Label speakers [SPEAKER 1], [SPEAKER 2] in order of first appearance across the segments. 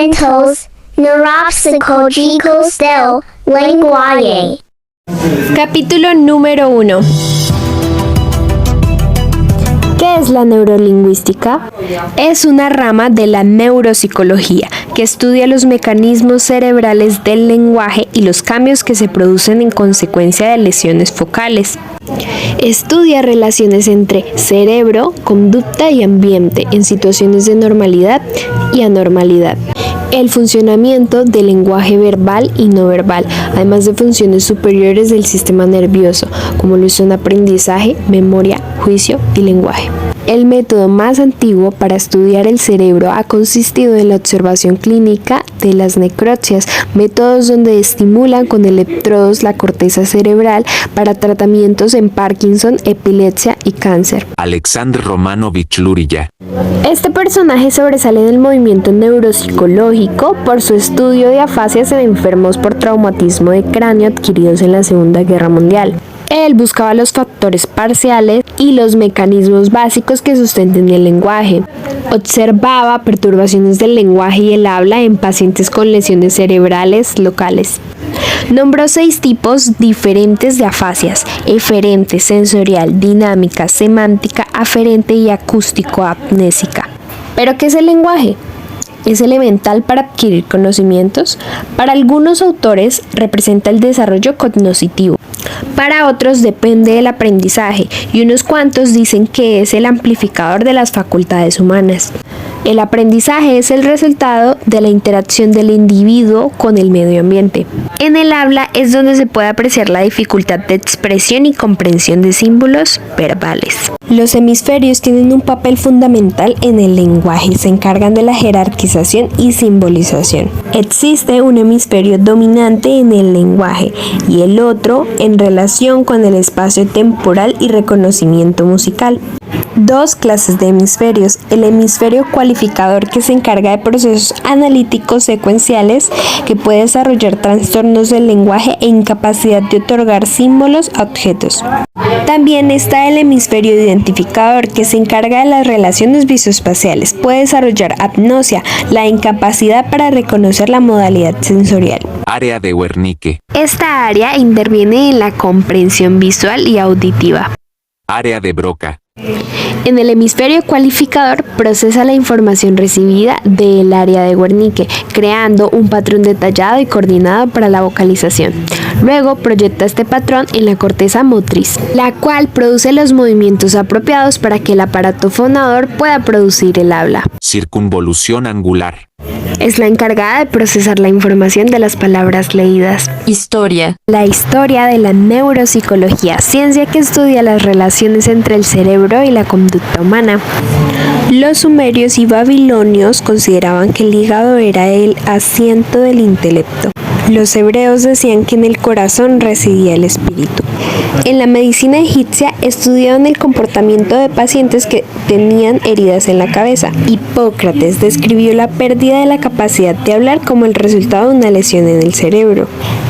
[SPEAKER 1] instrumentos neuropsicológicos del lenguaje.
[SPEAKER 2] Capítulo número 1. ¿Qué es la neurolingüística? Es una rama de la neuropsicología que estudia los mecanismos cerebrales del lenguaje y los cambios que se producen en consecuencia de lesiones focales. Estudia relaciones entre cerebro, conducta y ambiente en situaciones de normalidad y anormalidad. El funcionamiento del lenguaje verbal y no verbal, además de funciones superiores del sistema nervioso, como lo son aprendizaje, memoria, juicio y lenguaje. El método más antiguo para estudiar el cerebro ha consistido en la observación clínica de las necropsias, métodos donde estimulan con electrodos la corteza cerebral para tratamientos en Parkinson, epilepsia y cáncer.
[SPEAKER 3] Alexander Romanovich Lurilla.
[SPEAKER 2] Este personaje sobresale del movimiento neuropsicológico por su estudio de afasias en enfermos por traumatismo de cráneo adquiridos en la Segunda Guerra Mundial. Él buscaba los factores parciales y los mecanismos básicos que sustenten el lenguaje. Observaba perturbaciones del lenguaje y el habla en pacientes con lesiones cerebrales locales. Nombró 6 tipos diferentes de afasias: eferente, sensorial, dinámica, semántica, aferente y acústico-amnésica. ¿Pero qué es el lenguaje? ¿Es elemental para adquirir conocimientos? Para algunos autores representa el desarrollo cognitivo. Para otros depende del aprendizaje y unos cuantos dicen que es el amplificador de las facultades humanas. El aprendizaje es el resultado de la interacción del individuo con el medio ambiente. En el habla es donde se puede apreciar la dificultad de expresión y comprensión de símbolos verbales. Los hemisferios tienen un papel fundamental en el lenguaje, se encargan de la jerarquización y simbolización. Existe un hemisferio dominante en el lenguaje y el otro en relación con el espacio temporal y reconocimiento musical. 2 clases de hemisferios: el hemisferio cualificador, que se encarga de procesos analíticos secuenciales, que puede desarrollar trastornos del lenguaje e incapacidad de otorgar símbolos a objetos. También está el hemisferio identificador, que se encarga de las relaciones visoespaciales, puede desarrollar agnosia, la incapacidad para reconocer la modalidad sensorial.
[SPEAKER 3] Área de Wernicke.
[SPEAKER 2] Esta área interviene en la comprensión visual y auditiva.
[SPEAKER 3] Área de Broca.
[SPEAKER 2] En el hemisferio cualificador procesa la información recibida del área de Wernicke, creando un patrón detallado y coordinado para la vocalización. Luego proyecta este patrón en la corteza motriz, la cual produce los movimientos apropiados para que el aparato fonador pueda producir el habla.
[SPEAKER 3] Circunvolución angular.
[SPEAKER 2] Es la encargada de procesar la información de las palabras leídas.
[SPEAKER 4] Historia.
[SPEAKER 2] La historia de la neuropsicología, ciencia que estudia las relaciones entre el cerebro y la conducta humana. Los sumerios y babilonios consideraban que el hígado era el asiento del intelecto. Los hebreos decían que en el corazón residía el espíritu. En la medicina egipcia estudiaban el comportamiento de pacientes que tenían heridas en la cabeza. Hipócrates describió la pérdida de la capacidad de hablar como el resultado de una lesión en el cerebro.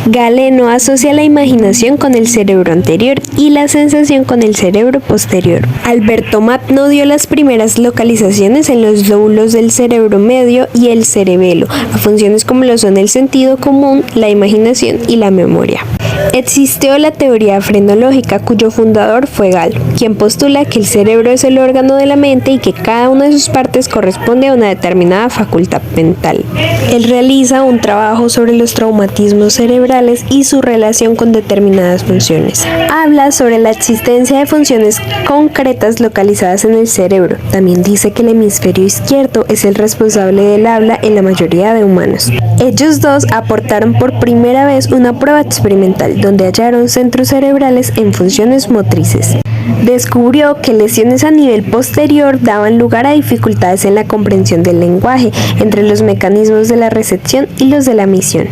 [SPEAKER 2] Galeno asocia la imaginación con el cerebro anterior y la sensación con el cerebro posterior. Alberto Magno dio las primeras localizaciones en los lóbulos del cerebro medio y el cerebelo, a funciones como lo son el sentido común, la imaginación y la memoria. Existió la teoría frenológica, cuyo fundador fue Galo, quien postula que el cerebro es el órgano de la mente y que cada una de sus partes corresponde a una determinada facultad mental. Él realiza un trabajo sobre los traumatismos cerebrales y su relación con determinadas funciones. Habla sobre la existencia de funciones concretas localizadas en el cerebro. También dice que el hemisferio izquierdo es el responsable del habla en la mayoría de humanos. Ellos dos aportaron por primera vez una prueba experimental donde hallaron centros cerebrales en funciones motrices. Descubrió que lesiones a nivel posterior daban lugar a dificultades en la comprensión del lenguaje entre los mecanismos de la recepción y los de la emisión.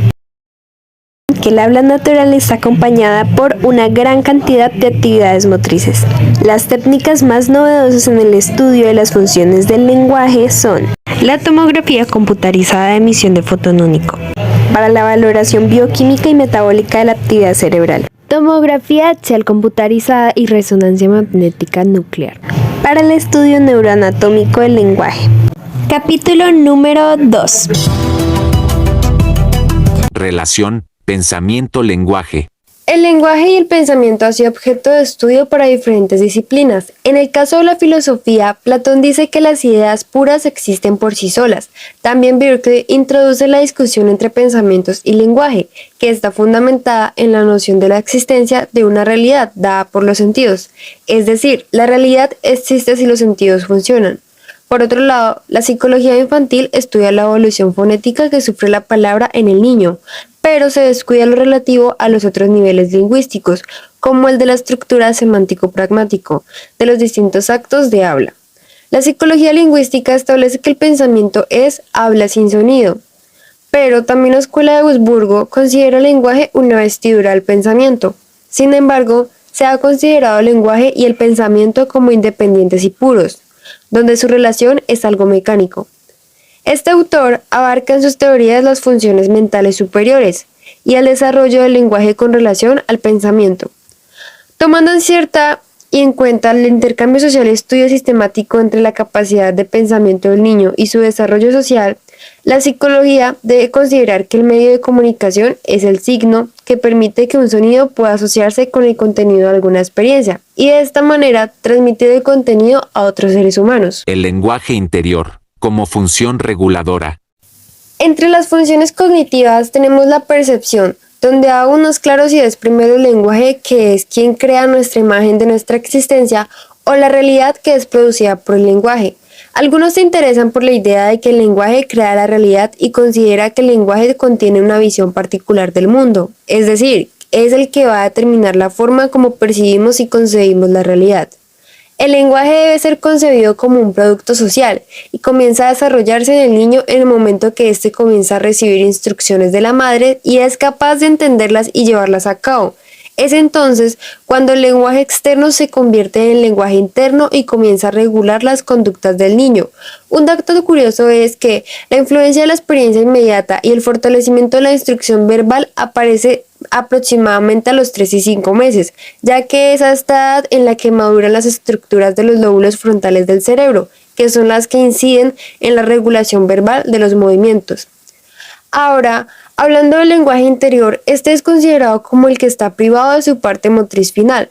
[SPEAKER 2] Que el habla natural está acompañada por una gran cantidad de actividades motrices. Las técnicas más novedosas en el estudio de las funciones del lenguaje son la tomografía computarizada de emisión de fotón único, para la valoración bioquímica y metabólica de la actividad cerebral, tomografía axial computarizada y resonancia magnética nuclear, para el estudio neuroanatómico del lenguaje, Capítulo número 2.
[SPEAKER 3] Relación, pensamiento-lenguaje.
[SPEAKER 4] El lenguaje y el pensamiento han sido objeto de estudio para diferentes disciplinas. En el caso de la filosofía, Platón dice que las ideas puras existen por sí solas. También Berkeley introduce la discusión entre pensamientos y lenguaje, que está fundamentada en la noción de la existencia de una realidad dada por los sentidos. Es decir, la realidad existe si los sentidos funcionan. Por otro lado, la psicología infantil estudia la evolución fonética que sufre la palabra en el niño, pero se descuida lo relativo a los otros niveles lingüísticos, como el de la estructura semántico-pragmático de los distintos actos de habla. La psicología lingüística establece que el pensamiento es habla sin sonido, pero también la Escuela de Wurzburgo considera el lenguaje una vestidura del pensamiento. Sin embargo, se ha considerado el lenguaje y el pensamiento como independientes y puros, donde su relación es algo mecánico. Este autor abarca en sus teorías las funciones mentales superiores y el desarrollo del lenguaje con relación al pensamiento. Tomando en cuenta el intercambio social y estudio sistemático entre la capacidad de pensamiento del niño y su desarrollo social, la psicología debe considerar que el medio de comunicación es el signo que permite que un sonido pueda asociarse con el contenido de alguna experiencia y de esta manera transmitir el contenido a otros seres humanos.
[SPEAKER 3] El lenguaje interior, como función reguladora.
[SPEAKER 4] Entre las funciones cognitivas tenemos la percepción, donde aún no es claro si es primero el lenguaje, que es quien crea nuestra imagen de nuestra existencia, o la realidad, que es producida por el lenguaje. Algunos se interesan por la idea de que el lenguaje crea la realidad y considera que el lenguaje contiene una visión particular del mundo, es decir, es el que va a determinar la forma como percibimos y concebimos la realidad. El lenguaje debe ser concebido como un producto social y comienza a desarrollarse en el niño en el momento que éste comienza a recibir instrucciones de la madre y es capaz de entenderlas y llevarlas a cabo. Es entonces cuando el lenguaje externo se convierte en lenguaje interno y comienza a regular las conductas del niño. Un dato curioso es que la influencia de la experiencia inmediata y el fortalecimiento de la instrucción verbal aparece aproximadamente a los 3 y 5 meses, ya que es a esta edad en la que maduran las estructuras de los lóbulos frontales del cerebro, que son las que inciden en la regulación verbal de los movimientos. Ahora, hablando del lenguaje interior, este es considerado como el que está privado de su parte motriz final.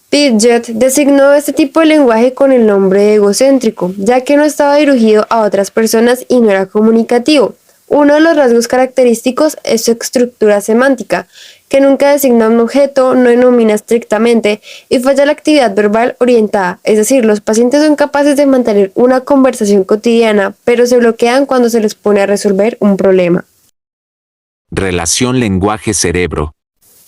[SPEAKER 4] Piaget designó este tipo de lenguaje con el nombre de egocéntrico, ya que no estaba dirigido a otras personas y no era comunicativo. Uno de los rasgos característicos es su estructura semántica, que nunca designa un objeto, no denomina estrictamente y falla la actividad verbal orientada, es decir, los pacientes son capaces de mantener una conversación cotidiana, pero se bloquean cuando se les pone a resolver un problema.
[SPEAKER 3] Relación lenguaje-cerebro.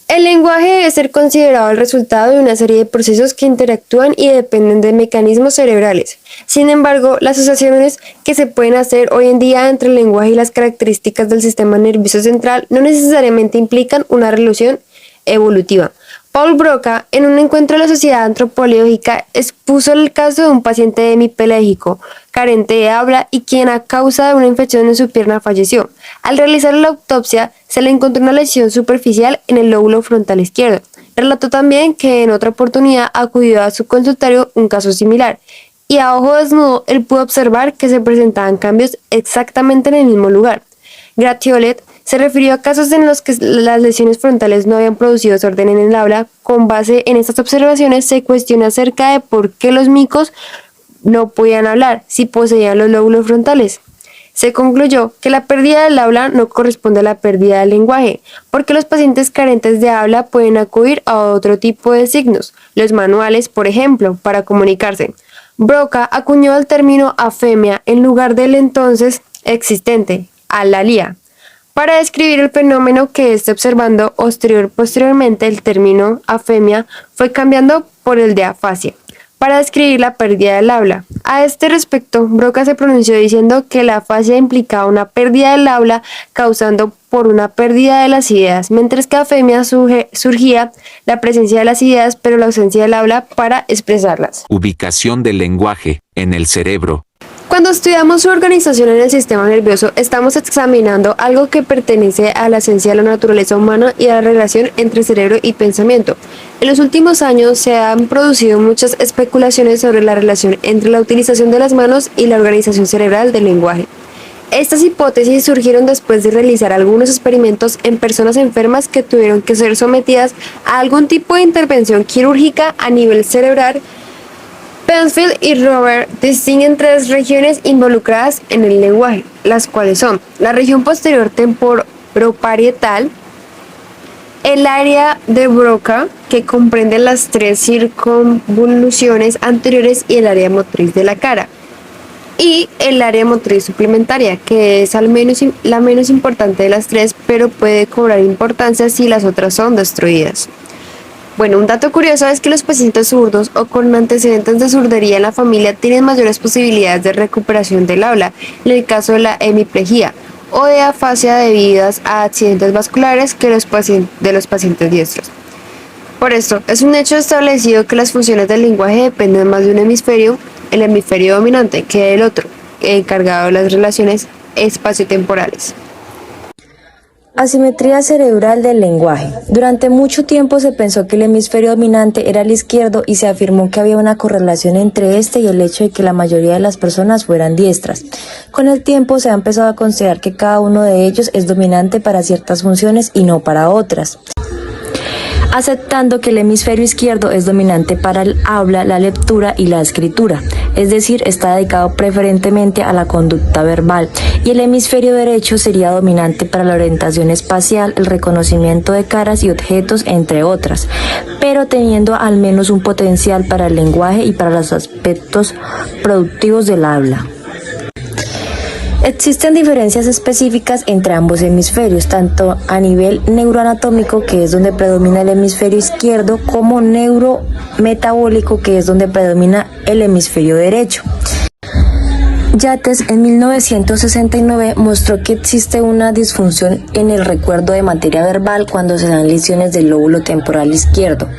[SPEAKER 4] El lenguaje debe ser considerado el resultado de una serie de procesos que interactúan y dependen de mecanismos cerebrales. Sin embargo, las asociaciones que se pueden hacer hoy en día entre el lenguaje y las características del sistema nervioso central no necesariamente implican una relación evolutiva. Paul Broca, en un encuentro de la Sociedad Antropológica, expuso el caso de un paciente hemipelégico, carente de habla y quien a causa de una infección en su pierna falleció. Al realizar la autopsia, se le encontró una lesión superficial en el lóbulo frontal izquierdo. Relató también que en otra oportunidad acudió a su consultorio un caso similar, y a ojo desnudo él pudo observar que se presentaban cambios exactamente en el mismo lugar. Gratiolet se refirió a casos en los que las lesiones frontales no habían producido desorden en el habla. Con base en estas observaciones se cuestiona acerca de por qué los micos no podían hablar si poseían los lóbulos frontales. Se concluyó que la pérdida del habla no corresponde a la pérdida del lenguaje, porque los pacientes carentes de habla pueden acudir a otro tipo de signos, los manuales, por ejemplo, para comunicarse. Broca acuñó el término afemia en lugar del entonces existente, alalia, para describir el fenómeno que esté observando. Posteriormente el término afemia fue cambiando por el de afasia, para describir la pérdida del habla. A este respecto, Broca se pronunció diciendo que la afasia implicaba una pérdida del habla causando por una pérdida de las ideas, mientras que afemia surgía la presencia de las ideas pero la ausencia del habla para expresarlas.
[SPEAKER 3] Ubicación del lenguaje, en el cerebro.
[SPEAKER 4] Cuando estudiamos su organización en el sistema nervioso, estamos examinando algo que pertenece a la esencia de la naturaleza humana y a la relación entre cerebro y pensamiento. En los últimos años se han producido muchas especulaciones sobre la relación entre la utilización de las manos y la organización cerebral del lenguaje. Estas hipótesis surgieron después de realizar algunos experimentos en personas enfermas que tuvieron que ser sometidas a algún tipo de intervención quirúrgica a nivel cerebral. Penfield y Robert distinguen tres regiones involucradas en el lenguaje, las cuales son la región posterior temporoparietal, el área de Broca, que comprende las tres circunvoluciones anteriores y el área motriz de la cara, y el área motriz suplementaria, que es la menos importante de las tres, pero puede cobrar importancia si las otras son destruidas. Bueno, un dato curioso es que los pacientes zurdos o con antecedentes de zurdería en la familia tienen mayores posibilidades de recuperación del habla, en el caso de la hemiplegia o de afasia debidas a accidentes vasculares que de los pacientes diestros. Por esto, es un hecho establecido que las funciones del lenguaje dependen más de un hemisferio, el hemisferio dominante, que del otro, encargado de las relaciones espaciotemporales.
[SPEAKER 5] Asimetría cerebral del lenguaje. Durante mucho tiempo se pensó que el hemisferio dominante era el izquierdo y se afirmó que había una correlación entre este y el hecho de que la mayoría de las personas fueran diestras. Con el tiempo se ha empezado a considerar que cada uno de ellos es dominante para ciertas funciones y no para otras, aceptando que el hemisferio izquierdo es dominante para el habla, la lectura y la escritura, es decir, está dedicado preferentemente a la conducta verbal, y el hemisferio derecho sería dominante para la orientación espacial, el reconocimiento de caras y objetos, entre otras, pero teniendo al menos un potencial para el lenguaje y para los aspectos productivos del habla. Existen diferencias específicas entre ambos hemisferios, tanto a nivel neuroanatómico, que es donde predomina el hemisferio izquierdo, como neurometabólico, que es donde predomina el hemisferio derecho. Yates en 1969 mostró que existe una disfunción en el recuerdo de materia verbal cuando se dan lesiones del lóbulo temporal izquierdo.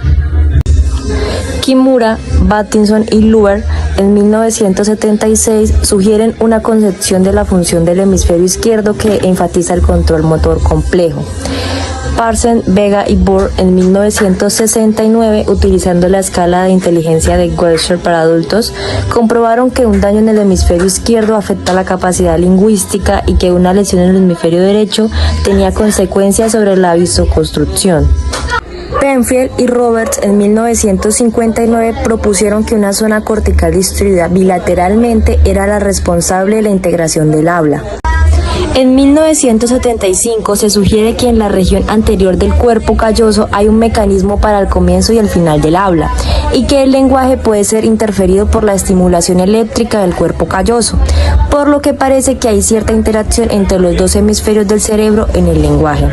[SPEAKER 5] Kimura, Battinson y Luer en 1976 sugieren una concepción de la función del hemisferio izquierdo que enfatiza el control motor complejo. Parsons, Vega y Burr en 1969, utilizando la escala de inteligencia de Gelscher para adultos, comprobaron que un daño en el hemisferio izquierdo afecta la capacidad lingüística y que una lesión en el hemisferio derecho tenía consecuencias sobre la visoconstrucción. Penfield y Roberts en 1959 propusieron que una zona cortical distribuida bilateralmente era la responsable de la integración del habla. En 1975 se sugiere que en la región anterior del cuerpo calloso hay un mecanismo para el comienzo y el final del habla, y que el lenguaje puede ser interferido por la estimulación eléctrica del cuerpo calloso, por lo que parece que hay cierta interacción entre los dos hemisferios del cerebro en el lenguaje.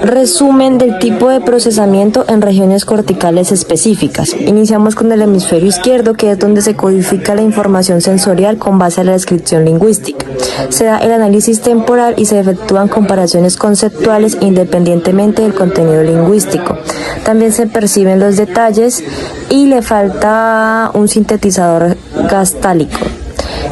[SPEAKER 5] Resumen del tipo de procesamiento en regiones corticales específicas. Iniciamos con el hemisferio izquierdo, que es donde se codifica la información sensorial con base a la descripción lingüística. Se da el análisis temporal y se efectúan comparaciones conceptuales independientemente del contenido lingüístico. También se perciben los detalles y le falta un sintetizador gastálico.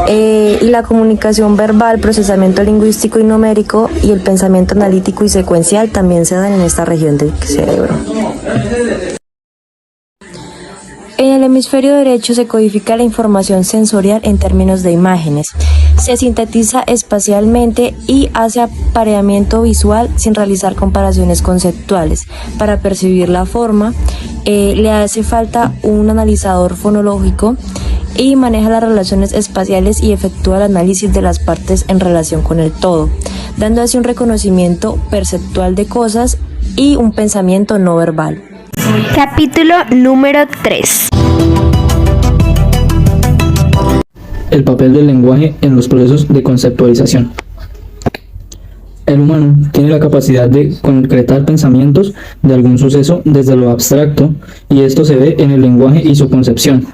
[SPEAKER 5] Y la comunicación verbal, procesamiento lingüístico y numérico y el pensamiento analítico y secuencial también se dan en esta región del cerebro. En el hemisferio derecho se codifica la información sensorial en términos de imágenes, se sintetiza espacialmente y hace apareamiento visual sin realizar comparaciones conceptuales. Para percibir la forma, le hace falta un analizador fonológico y maneja las relaciones espaciales y efectúa el análisis de las partes en relación con el todo, dando así un reconocimiento perceptual de cosas y un pensamiento no verbal.
[SPEAKER 2] Capítulo número 3.
[SPEAKER 6] El papel del lenguaje en los procesos de conceptualización. El humano tiene la capacidad de concretar pensamientos de algún suceso desde lo abstracto, y esto se ve en el lenguaje y su concepción.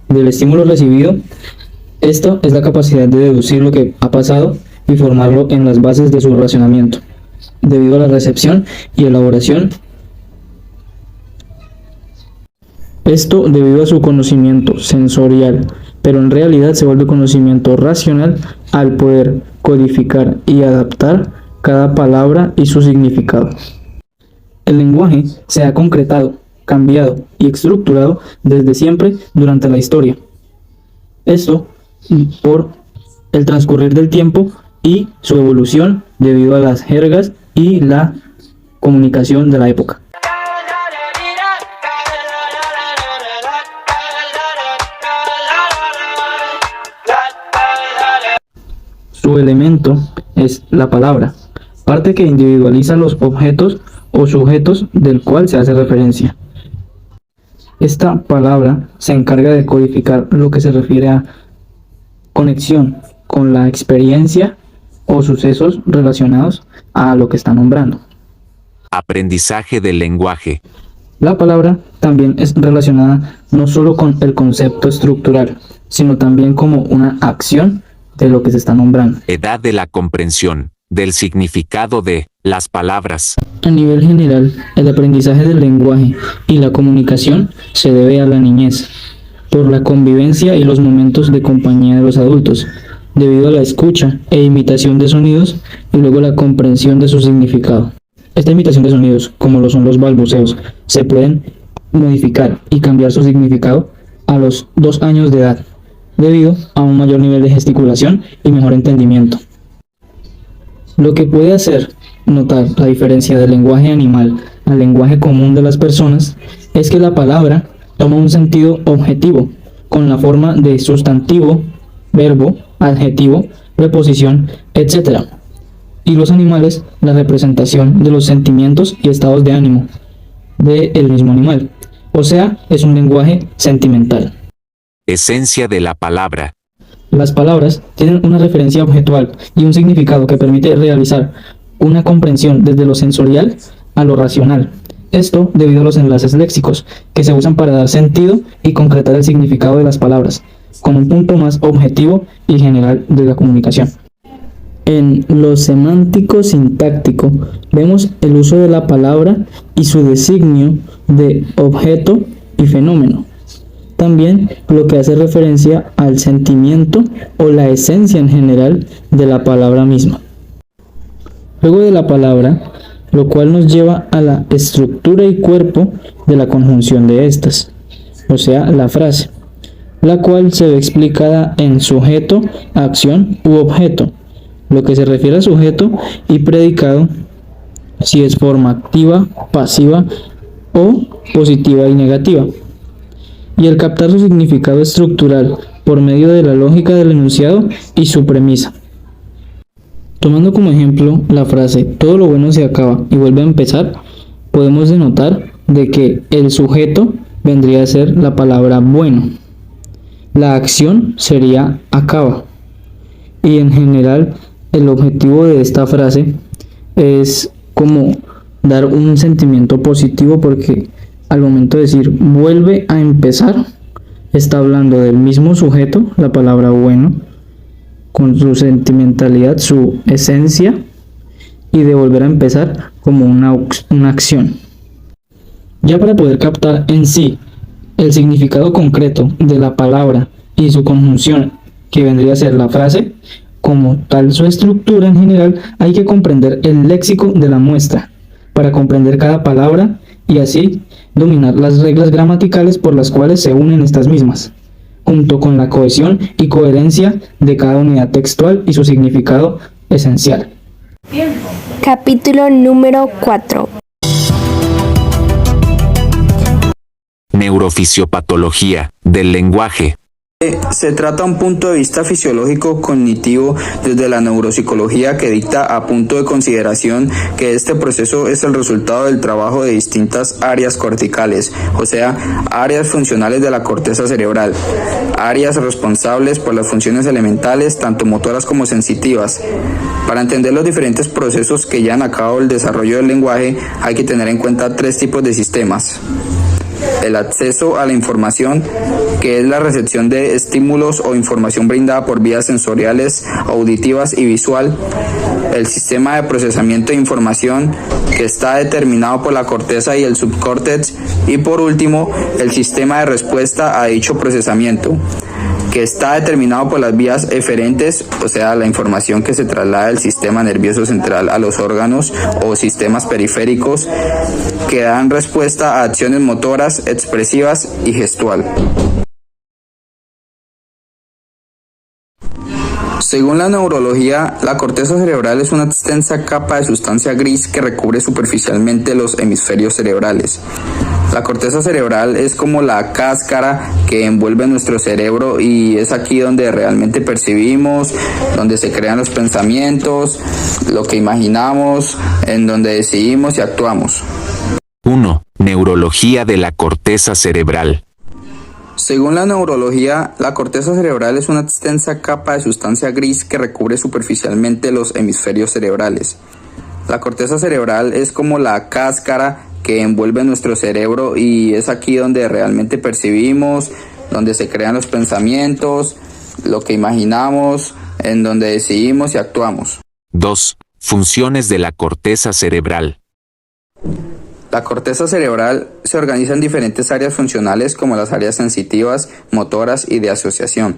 [SPEAKER 6] Del estímulo recibido, esta es la capacidad de deducir lo que ha pasado y formarlo en las bases de su razonamiento. Debido a la recepción y elaboración, esto debido a su conocimiento sensorial pero en realidad se vuelve conocimiento racional al poder codificar y adaptar cada palabra y su significado. El lenguaje se ha concretado, cambiado y estructurado desde siempre durante la historia. Esto por el transcurrir del tiempo y su evolución debido a las jergas y la comunicación de la época. Su elemento es la palabra, parte que individualiza los objetos o sujetos del cual se hace referencia. Esta palabra se encarga de codificar lo que se refiere a conexión con la experiencia o sucesos relacionados a lo que está nombrando.
[SPEAKER 3] Aprendizaje del lenguaje.
[SPEAKER 6] La palabra también es relacionada no solo con el concepto estructural, sino también como una acción de lo que se está nombrando.
[SPEAKER 3] Edad de la comprensión del significado de las palabras.
[SPEAKER 6] A nivel general, el aprendizaje del lenguaje y la comunicación se debe a la niñez, por la convivencia y los momentos de compañía de los adultos, debido a la escucha e imitación de sonidos y luego la comprensión de su significado. Esta imitación de sonidos, como lo son los balbuceos, se pueden modificar y cambiar su significado a los 2 años de edad, debido a un mayor nivel de gesticulación y mejor entendimiento. Lo que puede hacer notar la diferencia del lenguaje animal al lenguaje común de las personas es que la palabra toma un sentido objetivo, con la forma de sustantivo, verbo, adjetivo, preposición, etc. Y los animales, la representación de los sentimientos y estados de ánimo del mismo animal. O sea, es un lenguaje sentimental.
[SPEAKER 3] Esencia de la palabra.
[SPEAKER 6] Las palabras tienen una referencia objetual y un significado que permite realizar una comprensión desde lo sensorial a lo racional. Esto debido a los enlaces léxicos que se usan para dar sentido y concretar el significado de las palabras, con un punto más objetivo y general de la comunicación. En lo semántico sintáctico vemos el uso de la palabra y su designio de objeto y fenómeno. También lo que hace referencia al sentimiento o la esencia en general de la palabra misma. Luego de la palabra, lo cual nos lleva a la estructura y cuerpo de la conjunción de estas, o sea, la frase, la cual se ve explicada en sujeto, acción u objeto, lo que se refiere a sujeto y predicado, si es forma activa, pasiva o positiva y negativa, y el captar su significado estructural por medio de la lógica del enunciado y su premisa. Tomando como ejemplo la frase "todo lo bueno se acaba y vuelve a empezar", podemos denotar de que el sujeto vendría a ser la palabra bueno, la acción sería acaba, y en general el objetivo de esta frase es como dar un sentimiento positivo, porque al momento de decir vuelve a empezar, está hablando del mismo sujeto, la palabra bueno, con su sentimentalidad, su esencia, y de volver a empezar como una acción. Ya para poder captar en sí el significado concreto de la palabra y su conjunción, que vendría a ser la frase, como tal su estructura en general, hay que comprender el léxico de la muestra, para comprender cada palabra y así dominar las reglas gramaticales por las cuales se unen estas mismas, junto con la cohesión y coherencia de cada unidad textual y su significado esencial.
[SPEAKER 2] Capítulo número 4.
[SPEAKER 3] Neurofisiopatología del lenguaje.
[SPEAKER 7] Se trata un punto de vista fisiológico cognitivo desde la neuropsicología que dicta a punto de consideración que este proceso es el resultado del trabajo de distintas áreas corticales, o sea, áreas funcionales de la corteza cerebral, áreas responsables por las funciones elementales, tanto motoras como sensitivas. Para entender los diferentes procesos que llevan a cabo el desarrollo del lenguaje, hay que tener en cuenta 3 tipos de sistemas. El acceso a la información, que es la recepción de estímulos o información brindada por vías sensoriales, auditivas y visual. El sistema de procesamiento de información, que está determinado por la corteza y el subcórtex. Y por último, el sistema de respuesta a dicho procesamiento, que está determinado por las vías eferentes, o sea, la información que se traslada del sistema nervioso central a los órganos o sistemas periféricos que dan respuesta a acciones motoras, expresivas y gestual. Según la neurología, la corteza cerebral es una extensa capa de sustancia gris que recubre superficialmente los hemisferios cerebrales. La corteza cerebral es como la cáscara que envuelve nuestro cerebro y es aquí donde realmente percibimos, donde se crean los pensamientos, lo que imaginamos, en donde decidimos y actuamos.
[SPEAKER 3] 1. Neurología de la corteza cerebral.
[SPEAKER 7] Según la neurología, la corteza cerebral es una extensa capa de sustancia gris que recubre superficialmente los hemisferios cerebrales. La corteza cerebral es como la cáscara que envuelve nuestro cerebro y es aquí donde realmente percibimos, donde se crean los pensamientos, lo que imaginamos, en donde decidimos y actuamos.
[SPEAKER 3] 2. Funciones de la corteza cerebral.
[SPEAKER 7] La corteza cerebral se organiza en diferentes áreas funcionales como las áreas sensitivas, motoras y de asociación.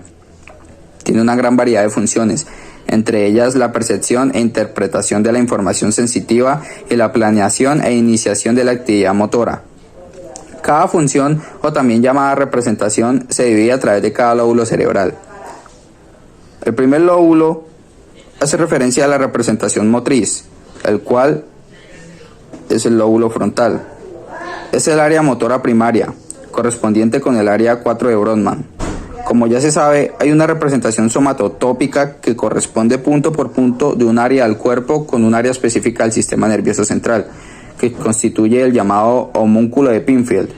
[SPEAKER 7] Tiene una gran variedad de funciones, entre ellas la percepción e interpretación de la información sensitiva y la planeación e iniciación de la actividad motora. Cada función, o también llamada representación, se divide a través de cada lóbulo cerebral. El primer lóbulo hace referencia a la representación motriz, el cual es el lóbulo frontal. Es el área motora primaria, correspondiente con el área 4 de Brodmann. Como ya se sabe, hay una representación somatotópica que corresponde punto por punto de un área del cuerpo con un área específica del sistema nervioso central, que constituye el llamado homúnculo de Penfield.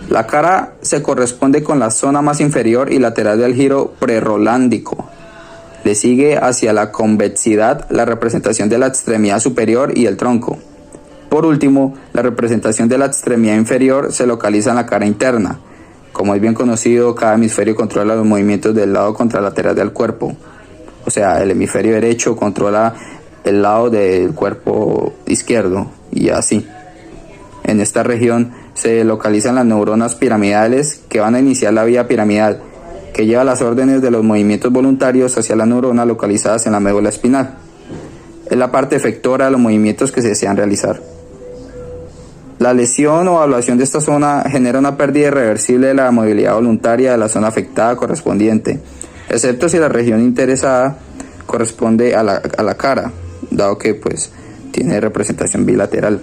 [SPEAKER 7] La cara se corresponde con la zona más inferior y lateral del giro prerolándico. Le sigue hacia la convexidad la representación de la extremidad superior y el tronco. Por último, la representación de la extremidad inferior se localiza en la cara interna. Como es bien conocido, cada hemisferio controla los movimientos del lado contralateral del cuerpo. O sea, el hemisferio derecho controla el lado del cuerpo izquierdo y así. En esta región se localizan las neuronas piramidales que van a iniciar la vía piramidal, que lleva las órdenes de los movimientos voluntarios hacia las neuronas localizadas en la médula espinal. Es la parte efectora de los movimientos que se desean realizar. La lesión o ablación de esta zona genera una pérdida irreversible de la movilidad voluntaria de la zona afectada correspondiente, excepto si la región interesada corresponde a la cara, dado que pues tiene representación bilateral.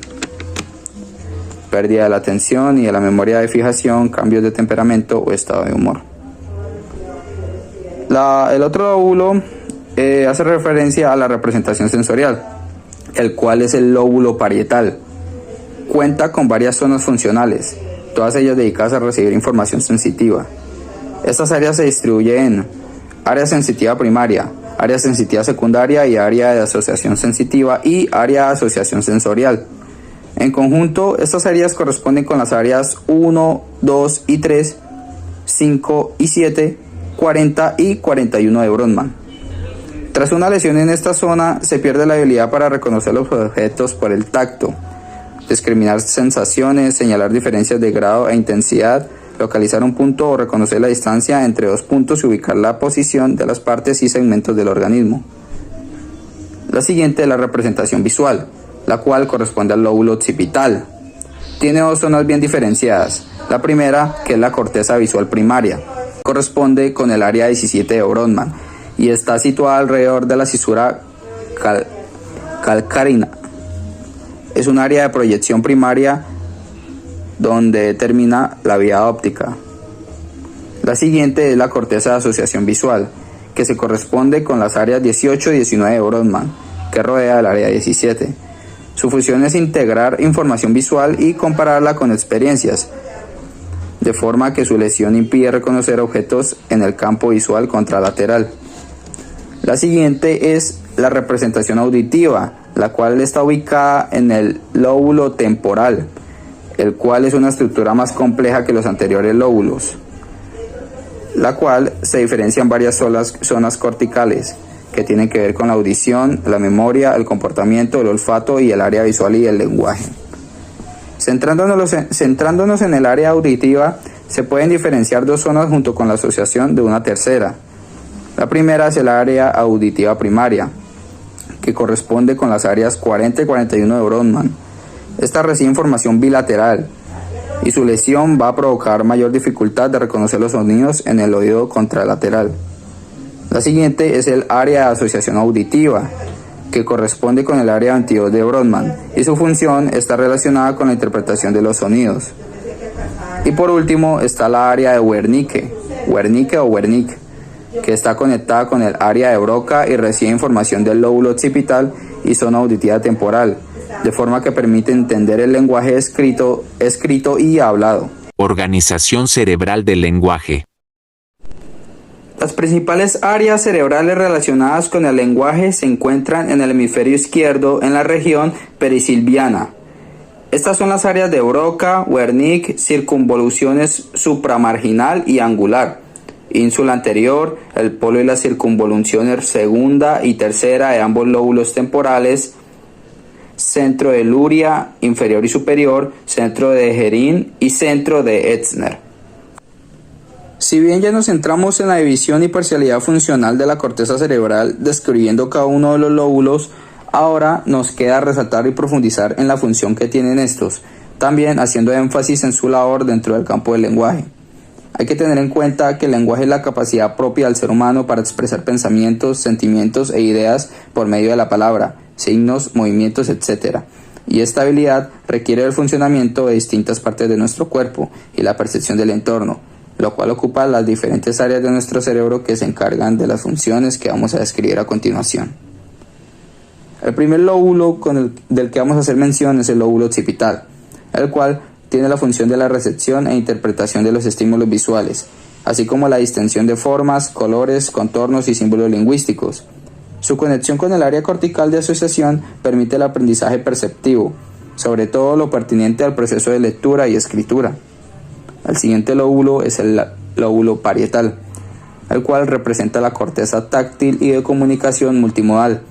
[SPEAKER 7] Pérdida de la atención y de la memoria de fijación, cambios de temperamento o estado de humor. El otro lóbulo hace referencia a la representación sensorial, el cual es el lóbulo parietal. Cuenta con varias zonas funcionales, todas ellas dedicadas a recibir información sensitiva. Estas áreas se distribuyen en área sensitiva primaria, área sensitiva secundaria y área de asociación sensitiva y área de asociación sensorial. En conjunto, estas áreas corresponden con las áreas 1, 2 y 3, 5 y 7, 40 y 41 de Brodmann. Tras una lesión en esta zona, se pierde la habilidad para reconocer los objetos por el tacto, discriminar sensaciones, señalar diferencias de grado e intensidad, localizar un punto o reconocer la distancia entre dos puntos y ubicar la posición de las partes y segmentos del organismo. La siguiente es la representación visual, la cual corresponde al lóbulo occipital. Tiene dos zonas bien diferenciadas. La primera, que es la corteza visual primaria, corresponde con el área 17 de Brodmann y está situada alrededor de la cisura calcárina. Es un área de proyección primaria donde termina la vía óptica. La siguiente es la corteza de asociación visual, que se corresponde con las áreas 18 y 19 de Brodmann, que rodea el área 17. Su función es integrar información visual y compararla con experiencias, de forma que su lesión impide reconocer objetos en el campo visual contralateral. La siguiente es la representación auditiva, la cual está ubicada en el lóbulo temporal, el cual es una estructura más compleja que los anteriores lóbulos, la cual se diferencia en varias zonas corticales que tienen que ver con la audición, la memoria, el comportamiento, el olfato y el área visual y el lenguaje. Centrándonos en el área auditiva, Se pueden diferenciar dos zonas junto con la asociación de una tercera. La primera es el área auditiva primaria, que corresponde con las áreas 40 y 41 de Brodmann. Esta recibe información bilateral y su lesión va a provocar mayor dificultad de reconocer los sonidos en el oído contralateral. La siguiente es el área de asociación auditiva, que corresponde con el área 22 de Brodmann y su función está relacionada con la interpretación de los sonidos. Y por último está la área de Wernicke o Wernicke, que está conectada con el área de Broca y recibe información del lóbulo occipital y zona auditiva temporal, de forma que permite entender el lenguaje escrito y hablado.
[SPEAKER 3] Organización cerebral del lenguaje.
[SPEAKER 7] Las principales áreas cerebrales relacionadas con el lenguaje se encuentran en el hemisferio izquierdo en la región perisilviana. Estas son las áreas de Broca, Wernicke, circunvoluciones supramarginal y angular, ínsula anterior, el polo y las circunvoluciones segunda y tercera de ambos lóbulos temporales, centro de Luria inferior y superior, centro de Gerin y centro de Exner. Si bien ya nos centramos en la división y parcialidad funcional de la corteza cerebral, describiendo cada uno de los lóbulos, ahora nos queda resaltar y profundizar en la función que tienen estos, también haciendo énfasis en su labor dentro del campo del lenguaje. Hay que tener en cuenta que el lenguaje es la capacidad propia del ser humano para expresar pensamientos, sentimientos e ideas por medio de la palabra, signos, movimientos, etc. Y esta habilidad requiere el funcionamiento de distintas partes de nuestro cuerpo y la percepción del entorno, lo cual ocupa las diferentes áreas de nuestro cerebro que se encargan de las funciones que vamos a describir a continuación. El primer lóbulo del que vamos a hacer mención es el lóbulo occipital, el cual tiene la función de la recepción e interpretación de los estímulos visuales, así como la distinción de formas, colores, contornos y símbolos lingüísticos. Su conexión con el área cortical de asociación permite el aprendizaje perceptivo, sobre todo lo pertinente al proceso de lectura y escritura. El siguiente lóbulo es el lóbulo parietal, el cual representa la corteza táctil y de comunicación multimodal.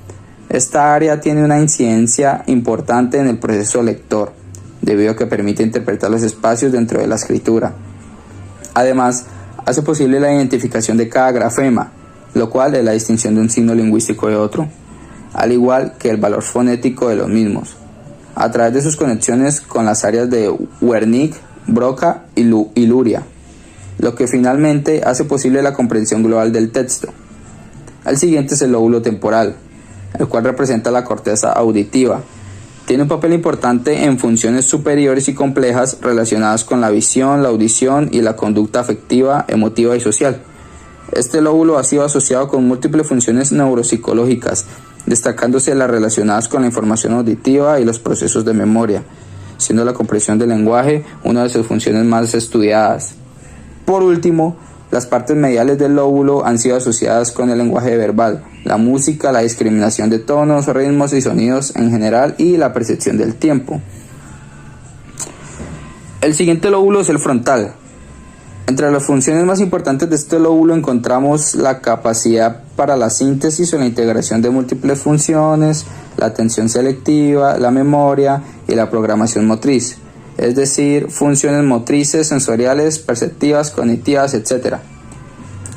[SPEAKER 7] Esta área tiene una incidencia importante en el proceso lector, debido a que permite interpretar los espacios dentro de la escritura. Además, hace posible la identificación de cada grafema, lo cual es la distinción de un signo lingüístico de otro, al igual que el valor fonético de los mismos, a través de sus conexiones con las áreas de Wernicke, Broca y Luria, lo que finalmente hace posible la comprensión global del texto. El siguiente es el lóbulo temporal, el cual representa la corteza auditiva. Tiene un papel importante en funciones superiores y complejas relacionadas con la visión, la audición y la conducta afectiva, emotiva y social. Este lóbulo ha sido asociado con múltiples funciones neuropsicológicas, destacándose las relacionadas con la información auditiva y los procesos de memoria, siendo la comprensión del lenguaje una de sus funciones más estudiadas. Por último, las partes mediales del lóbulo han sido asociadas con el lenguaje verbal, la música, la discriminación de tonos, ritmos y sonidos en general y la percepción del tiempo. El siguiente lóbulo es el frontal. Entre las funciones más importantes de este lóbulo encontramos la capacidad para la síntesis o la integración de múltiples funciones, la atención selectiva, la memoria y la programación motriz, es decir, funciones motrices, sensoriales, perceptivas, cognitivas, etc.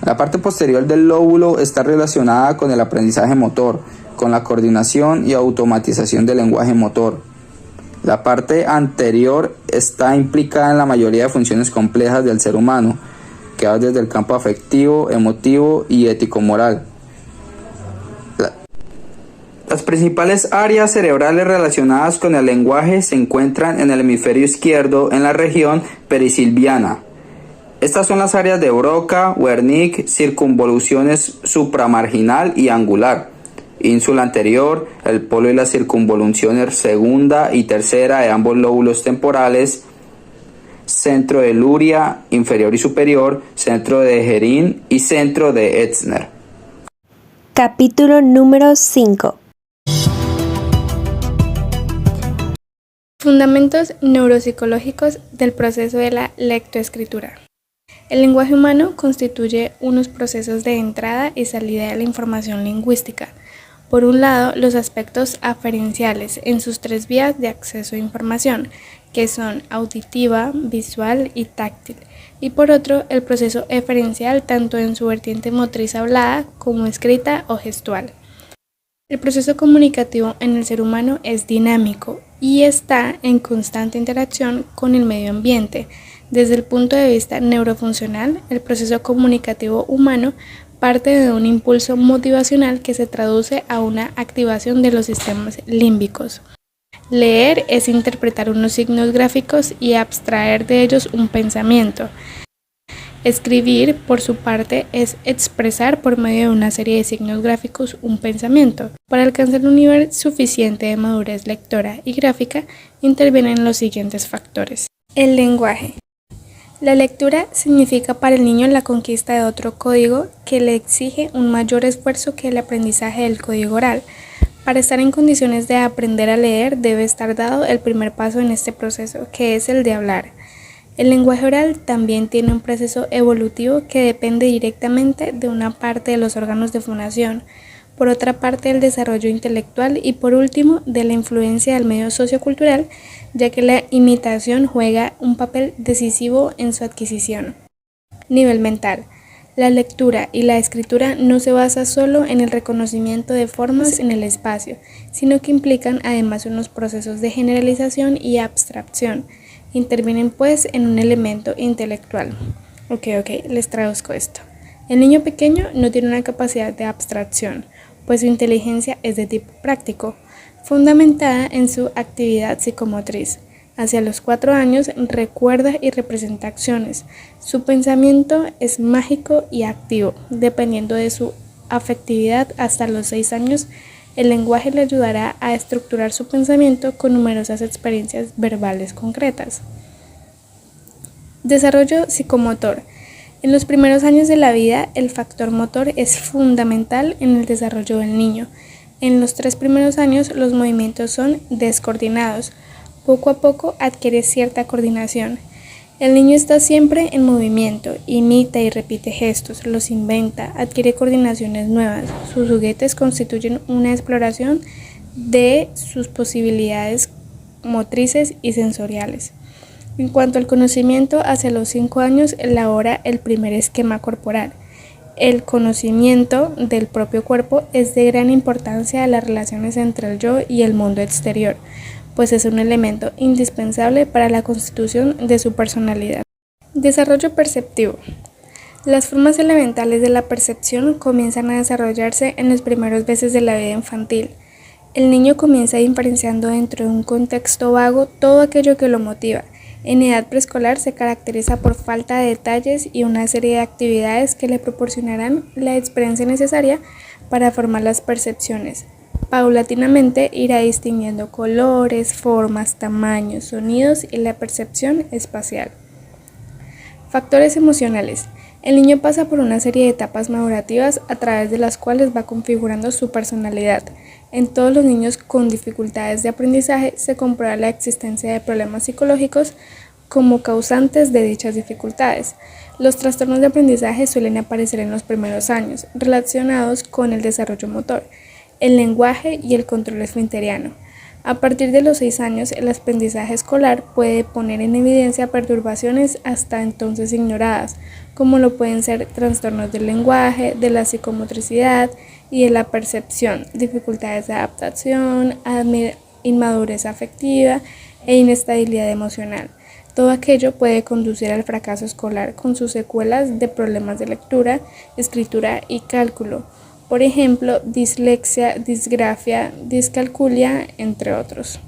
[SPEAKER 7] La parte posterior del lóbulo está relacionada con el aprendizaje motor, con la coordinación y automatización del lenguaje motor. La parte anterior está implicada en la mayoría de funciones complejas del ser humano, que va desde el campo afectivo, emotivo y ético-moral. Las principales áreas cerebrales relacionadas con el lenguaje se encuentran en el hemisferio izquierdo en la región perisilviana. Estas son las áreas de Broca, Wernicke, circunvoluciones supramarginal y angular, ínsula anterior, el polo y las circunvoluciones segunda y tercera de ambos lóbulos temporales, centro de Luria inferior y superior, centro de Gerin y centro de Exner.
[SPEAKER 2] Capítulo número 5.
[SPEAKER 8] Fundamentos neuropsicológicos del proceso de la lectoescritura. El lenguaje humano constituye unos procesos de entrada y salida de la información lingüística. Por un lado, los aspectos aferenciales en sus tres vías de acceso a información, que son auditiva, visual y táctil, y por otro el proceso eferencial tanto en su vertiente motriz hablada como escrita o gestual. El proceso comunicativo en el ser humano es dinámico y está en constante interacción con el medio ambiente. Desde el punto de vista neurofuncional, el proceso comunicativo humano parte de un impulso motivacional que se traduce a una activación de los sistemas límbicos. Leer es interpretar unos signos gráficos y abstraer de ellos un pensamiento. Escribir, por su parte, es expresar por medio de una serie de signos gráficos un pensamiento. Para alcanzar un nivel suficiente de madurez lectora y gráfica, intervienen los siguientes factores. El lenguaje. La lectura significa para el niño la conquista de otro código que le exige un mayor esfuerzo que el aprendizaje del código oral. Para estar en condiciones de aprender a leer debe estar dado el primer paso en este proceso, que es el de hablar. El lenguaje oral también tiene un proceso evolutivo que depende directamente de una parte de los órganos de fonación, por otra parte del desarrollo intelectual y por último de la influencia del medio sociocultural, ya que la imitación juega un papel decisivo en su adquisición. Nivel mental. La lectura y la escritura no se basa solo en el reconocimiento de formas en el espacio, sino que implican además unos procesos de generalización y abstracción. Intervienen pues en un elemento intelectual. Ok, les traduzco esto. El niño pequeño no tiene una capacidad de abstracción, pues su inteligencia es de tipo práctico, fundamentada en su actividad psicomotriz. Hacia los 4 años recuerda y representa acciones. Su pensamiento es mágico y activo, dependiendo de su afectividad. Hasta los 6 años, el lenguaje le ayudará a estructurar su pensamiento con numerosas experiencias verbales concretas. Desarrollo psicomotor. En los primeros años de la vida, el factor motor es fundamental en el desarrollo del niño. En los 3 primeros años, los movimientos son descoordinados. Poco a poco adquiere cierta coordinación. El niño está siempre en movimiento, imita y repite gestos, los inventa, adquiere coordinaciones nuevas. Sus juguetes constituyen una exploración de sus posibilidades motrices y sensoriales. En cuanto al conocimiento, hacia los 5 años elabora el primer esquema corporal. El conocimiento del propio cuerpo es de gran importancia en las relaciones entre el yo y el mundo exterior, pues es un elemento indispensable para la constitución de su personalidad. Desarrollo perceptivo. Las formas elementales de la percepción comienzan a desarrollarse en los primeros meses de la vida infantil. El niño comienza diferenciando dentro de un contexto vago todo aquello que lo motiva. En edad preescolar se caracteriza por falta de detalles y una serie de actividades que le proporcionarán la experiencia necesaria para formar las percepciones. Paulatinamente irá distinguiendo colores, formas, tamaños, sonidos y la percepción espacial. Factores emocionales. El niño pasa por una serie de etapas madurativas a través de las cuales va configurando su personalidad. En todos los niños con dificultades de aprendizaje se comprueba la existencia de problemas psicológicos como causantes de dichas dificultades. Los trastornos de aprendizaje suelen aparecer en los primeros años, relacionados con el desarrollo motor, el lenguaje y el control esfinteriano. A partir de los 6 años, el aprendizaje escolar puede poner en evidencia perturbaciones hasta entonces ignoradas, como lo pueden ser trastornos del lenguaje, de la psicomotricidad y de la percepción, dificultades de adaptación, inmadurez afectiva e inestabilidad emocional. Todo aquello puede conducir al fracaso escolar con sus secuelas de problemas de lectura, escritura y cálculo. Por ejemplo, dislexia, disgrafia, discalculia, entre otros.